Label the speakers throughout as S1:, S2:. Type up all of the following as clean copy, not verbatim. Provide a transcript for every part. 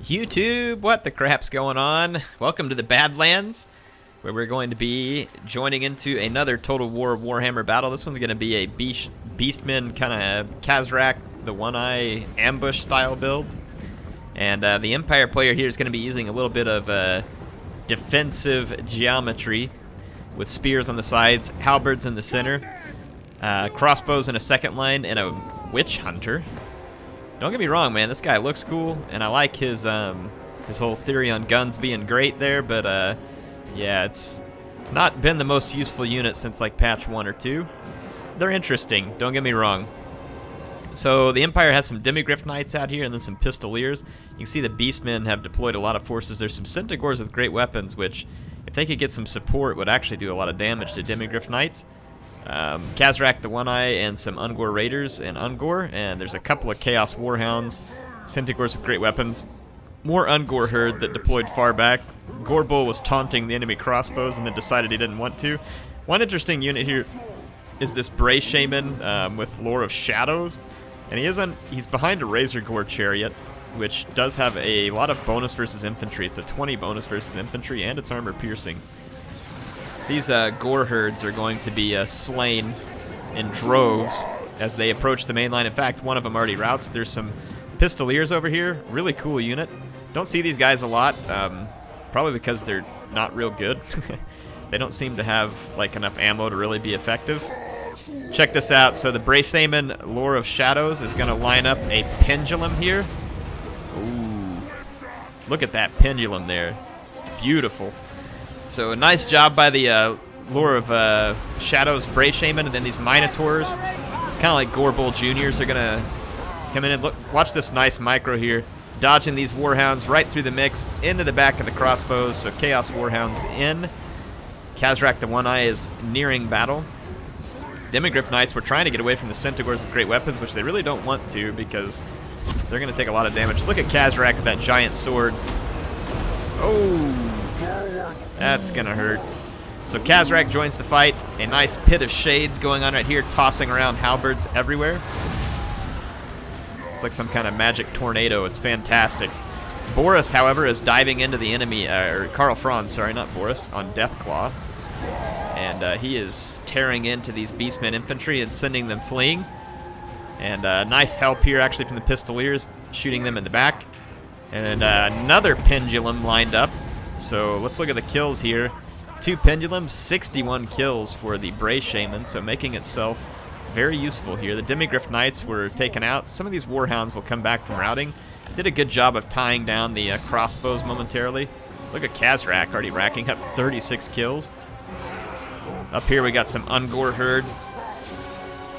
S1: YouTube, what the crap's going on? Welcome to the Badlands, where we're going to be joining into another Total War Warhammer battle. This one's going to be a Beastmen kind of Khazrak, the one-eye ambush style build. And the Empire player here is going to be using a little bit of defensive geometry with spears on the sides, halberds in the center, crossbows in a second line, and a witch hunter. Don't get me wrong, man. This guy looks cool, and I like his whole theory on guns being great there. But yeah, it's not been the most useful unit since like patch 1 or 2. They're interesting. Don't get me wrong. So the Empire has some Demigryph Knights out here, and then some Pistoliers. You can see the Beastmen have deployed a lot of forces. There's some Centaurs with great weapons, which, if they could get some support, would actually do a lot of damage to Demigryph Knights. Khazrak the One-Eye and some Ungor Raiders and Ungor, and there's a couple of Chaos Warhounds, Centaurs with great weapons, more Ungor herd that deployed far back. Gorbull was taunting the enemy crossbows and then decided he didn't want to. One interesting unit here is this Bray Shaman with Lore of Shadows, and he's behind a Razor Gore Chariot, which does have a lot of bonus versus infantry. It's a 20 bonus versus infantry, and it's armor piercing. These Gore herds are going to be slain in droves as they approach the main line. In fact, one of them already routes. There's some Pistoliers over here. Really cool unit. Don't see these guys a lot, probably because they're not real good. They don't seem to have like enough ammo to really be effective. Check this out. So the Bray Shaman Lore of Shadows is going to line up a pendulum here. Ooh, look at that pendulum there. Beautiful. So nice job by the Lore of Shadows Bray Shaman, and then these Minotaurs, kind of like Gorbull Juniors, are gonna come in and look. Watch this nice micro here, dodging these Warhounds right through the mix into the back of the crossbows. So Chaos Warhounds in. Khazrak the One-Eye is nearing battle. Demigryph Knights were trying to get away from the Centaurs with great weapons, which they really don't want to because they're gonna take a lot of damage. Look at Khazrak with that giant sword. Oh. That's gonna hurt. So Khazrak joins the fight. A nice pit of shades going on right here, tossing around halberds everywhere. It's like some kind of magic tornado. It's fantastic. Boris, however, is diving into the enemy, or Karl Franz, sorry, not Boris, on Deathclaw. And he is tearing into these Beastmen infantry and sending them fleeing. And nice help here, actually, from the Pistoliers, shooting them in the back. And another pendulum lined up. So let's look at the kills here. 2 pendulums, 61 kills for the Bray Shaman, so making itself very useful here. The Demigryph Knights were taken out. Some of these Warhounds will come back from routing. Did a good job of tying down the crossbows momentarily. Look at Khazrak already racking up 36 kills. Up here we got some Ungor herd,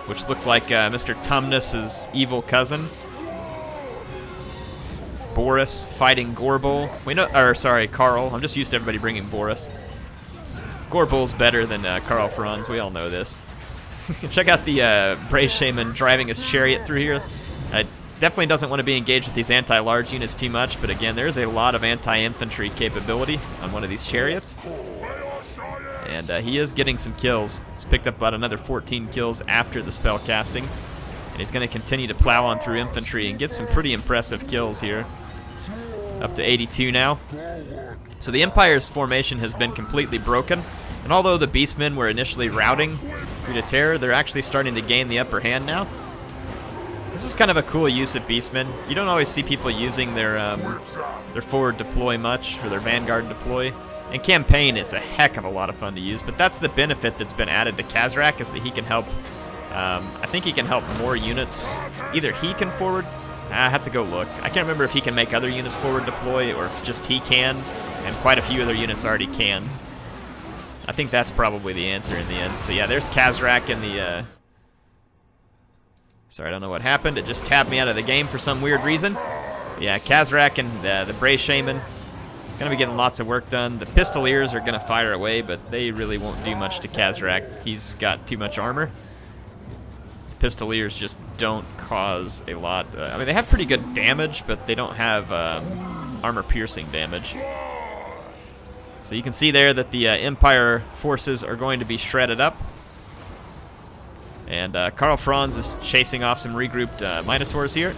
S1: which looked like Mr. Tumnus's evil cousin. Boris fighting Gorbull. We know, or sorry, Karl. I'm just used to everybody bringing Boris. Gorbull's better than Karl Franz. We all know this. Check out the Bray Shaman driving his chariot through here. Definitely doesn't want to be engaged with these anti-large units too much, but again, there's a lot of anti-infantry capability on one of these chariots. And he is getting some kills. He's picked up about another 14 kills after the spell casting. And he's going to continue to plow on through infantry and get some pretty impressive kills here. Up to 82 now. So the Empire's formation has been completely broken, and although the Beastmen were initially routing through the terror, they're actually starting to gain the upper hand now. This is kind of a cool use of Beastmen. You don't always see people using their forward deploy much, or their vanguard deploy. In campaign, it's a heck of a lot of fun to use, but that's the benefit that's been added to Khazrak, is that he can help. I think he can help more units. Either he can forward. I have to go look. I can't remember if he can make other units forward deploy or if just he can, and quite a few other units already can. I think that's probably the answer in the end. So yeah, there's Khazrak in the... Sorry, I don't know what happened. It just tabbed me out of the game for some weird reason. But yeah, Khazrak and the Bray Shaman gonna be getting lots of work done. The Pistoliers are gonna fire away, but they really won't do much to Khazrak. He's got too much armor. Pistoliers just don't cause a lot. I mean, they have pretty good damage, but they don't have armor-piercing damage. So you can see there that the Empire forces are going to be shredded up. And Karl Franz is chasing off some regrouped Minotaurs here.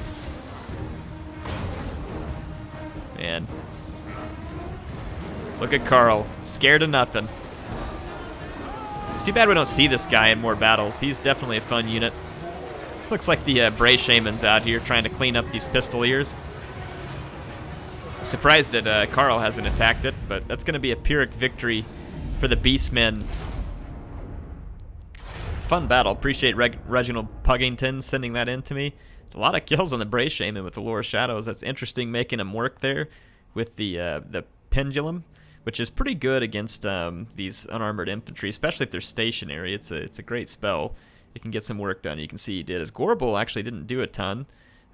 S1: man. Look at Carl, scared of nothing. It's too bad we don't see this guy in more battles. He's definitely a fun unit. Looks like the Bray Shaman's out here trying to clean up these pistoliers. I'm surprised that Carl hasn't attacked it, but that's going to be a Pyrrhic victory for the Beastmen. Fun battle. Appreciate Reginald Puggington sending that in to me. A lot of kills on the Bray Shaman with the Lure of Shadows. That's interesting, making him work there with the Pendulum, which is pretty good against these unarmored infantry, especially if they're stationary. It's a great spell. It can get some work done. You can see he did. His Gorbel actually didn't do a ton,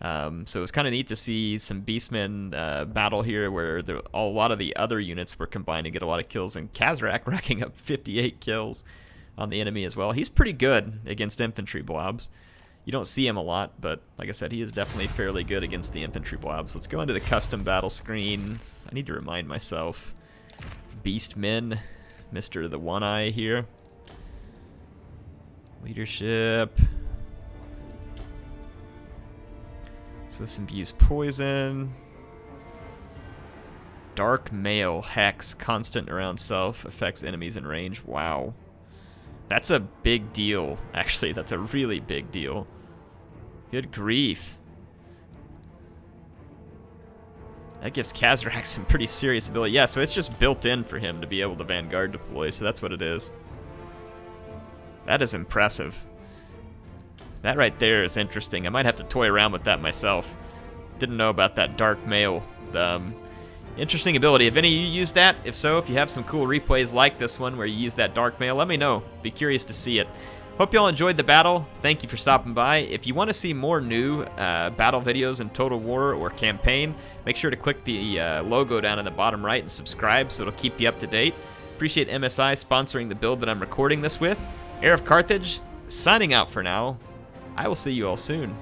S1: so it was kind of neat to see some Beastmen battle here where a lot of the other units were combined to get a lot of kills, and Khazrak racking up 58 kills on the enemy as well. He's pretty good against infantry blobs. You don't see him a lot, but like I said, he is definitely fairly good against the infantry blobs. Let's go into the custom battle screen. I need to remind myself. Beastmen, Mr. the One-Eye here. Leadership. So this imbues poison. Dark Mail, Hex, constant around self, affects enemies in range. Wow. That's a big deal, actually. That's a really big deal. Good grief. That gives Khazrak some pretty serious ability. Yeah, so it's just built in for him to be able to Vanguard deploy, so that's what it is. That is impressive. That right there is interesting. I might have to toy around with that myself. Didn't know about that Dark Mail. Interesting ability. Have any of you used that? If so, if you have some cool replays like this one where you use that Dark Mail, let me know. Be curious to see it. Hope y'all enjoyed the battle. Thank you for stopping by. If you want to see more new battle videos in Total War or Campaign, make sure to click the logo down in the bottom right and subscribe so it'll keep you up to date. Appreciate MSI sponsoring the build that I'm recording this with. HeirofCarthage, signing out for now. I will see you all soon.